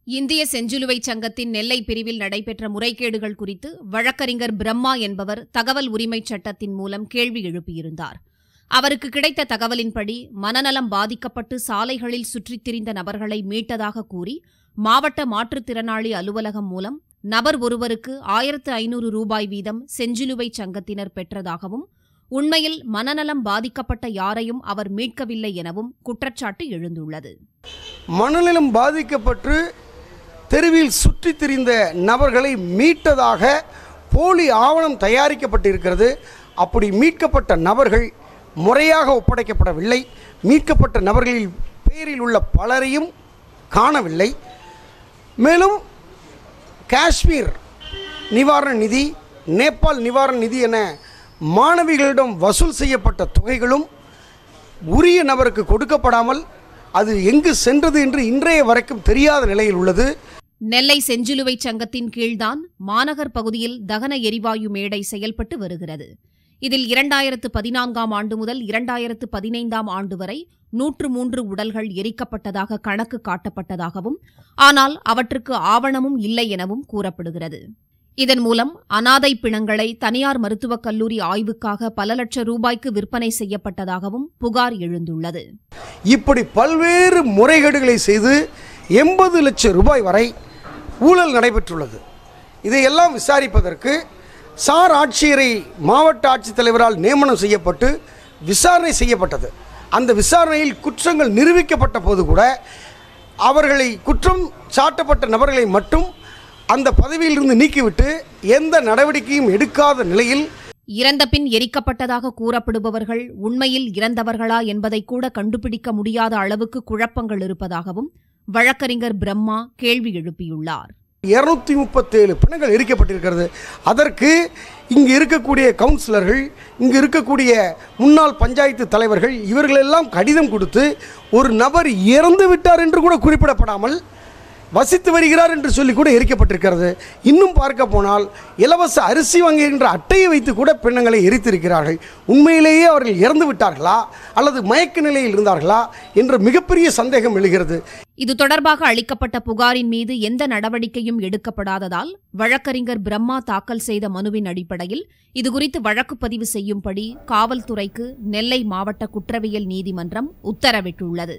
இந்திய செஞ்சிலுவை சங்கத்தின் நெல்லை பிரிவில் நடைபெற்ற முறைகேடுகள் குறித்து வழக்கறிஞர் பிரம்மா என்பவர் தகவல் உரிமைச் சட்டத்தின் மூலம் கேள்வி எழுப்பியிருந்தார். அவருக்கு கிடைத்த தகவலின்படி மனநலம் பாதிக்கப்பட்டு சாலைகளில் சுற்றித் திரிந்த நபர்களை மீட்டதாக கூறி மாவட்ட மாற்றுத்திறனாளி அலுவலகம் மூலம் நபர் ஒருவருக்கு 1500 ரூபாய் வீதம் செஞ்சிலுவை சங்கத்தினர் பெற்றதாகவும், உண்மையில் மனநலம் பாதிக்கப்பட்ட யாரையும் அவர் மீட்கவில்லை எனவும் குற்றச்சாட்டு எழுந்துள்ளது. மனநலம் பாதிக்கப்பட்டு தெருவில் சுற்றித் திரிந்த நபர்களை மீட்டதாக போலி ஆவணம் தயாரிக்கப்பட்டிருக்கிறது. அப்படி மீட்கப்பட்ட நபர்கள் முறையாக ஒப்படைக்கப்படவில்லை. மீட்கப்பட்ட நபர்களில் பெயரில் உள்ள பலரையும் காணவில்லை. மேலும் காஷ்மீர் நிவாரண நிதி, நேபாள் நிவாரண நிதி என மாணவிகளிடம் வசூல் செய்யப்பட்ட தொகைகளும் உரிய நபருக்கு கொடுக்கப்படாமல் அது எங்கு சென்றது என்று இன்றைய வரைக்கும் தெரியாத நிலையில் உள்ளது. நெல்லை செஞ்சிலுவை சங்கத்தின் கீழ்தான் மாநகர் பகுதியில் தகன எரிவாயு மேடை செயல்பட்டு வருகிறது. இதில் 2014ஆம் ஆண்டு முதல் 2015ஆம் ஆண்டு வரை 103 உடல்கள் எரிக்கப்பட்டதாக கணக்கு காட்டப்பட்டதாகவும், ஆனால் அவற்றுக்கு ஆவணமும் இல்லை எனவும் கூறப்படுகிறது. இதன் மூலம் அனாதை பிணங்களை தனியார் மருத்துவக் கல்லூரி ஆய்வுக்காக பல லட்சம் ரூபாய்க்கு விற்பனை செய்யப்பட்டதாகவும் புகார் எழுந்துள்ளது. இப்படி பல்வேறு முறைகேடுகளை செய்து 80 லட்சம் ரூபாய் வரை ஊழல் நடைபெற்றுள்ளது. இதையெல்லாம் விசாரிப்பதற்கு சார் ஆட்சியரை மாவட்ட ஆட்சித்தலைவரால் நியமனம் செய்யப்பட்டு விசாரணை செய்யப்பட்டது. அந்த விசாரணையில் குற்றங்கள் நிரூபிக்கப்பட்ட போது கூட அவர்களை குற்றம் சாட்டப்பட்ட நபர்களை மட்டும் அந்த பதவியிலிருந்து நீக்கிவிட்டு எந்த நடவடிக்கையும் எடுக்காத நிலையில் இறந்த பின் எரிக்கப்பட்டதாக கூறப்படுபவர்கள் உண்மையில் இறந்தவர்களா என்பதை கூட கண்டுபிடிக்க முடியாத அளவுக்கு குழப்பங்கள் இருப்பதாகவும் வழக்கறிஞர் பிரம்மா கேள்வி எழுப்பியுள்ளார். 237 பிணங்கள் எரிக்கப்பட்டிருக்கிறது. அதற்கு இங்கு இருக்கக்கூடிய கவுன்சிலர்கள், இங்கு இருக்கக்கூடிய முன்னாள் பஞ்சாயத்து தலைவர்கள் இவர்களெல்லாம் கடிதம் கொடுத்து ஒரு நபர் இறந்து விட்டார் என்று கூட குறிப்பிடப்படாமல் வசித்து வருகிறார் என்று சொல்லி கூட எரிக்கப்பட்டிருக்கிறது. இன்னும் பார்க்க போனால் இலவச அரிசி வாங்குகின்ற அட்டையை வைத்து கூட பிணங்களை எரித்திருக்கிறார்கள். உண்மையிலேயே அவர்கள் இறந்து விட்டார்களா அல்லது மயக்க நிலையில் இருந்தார்களா என்ற மிகப்பெரிய சந்தேகம் எழுகிறது. இது தொடர்பாக அளிக்கப்பட்ட புகாரின் மீது எந்த நடவடிக்கையும் எடுக்கப்படாததால் வழக்கறிஞர் பிரம்மா தாக்கல் செய்த மனுவின் அடிப்படையில் இதுகுறித்து வழக்கு பதிவு செய்யும்படி காவல்துறைக்கு நெல்லை மாவட்ட குற்றவியல் நீதிமன்றம் உத்தரவிட்டுள்ளது.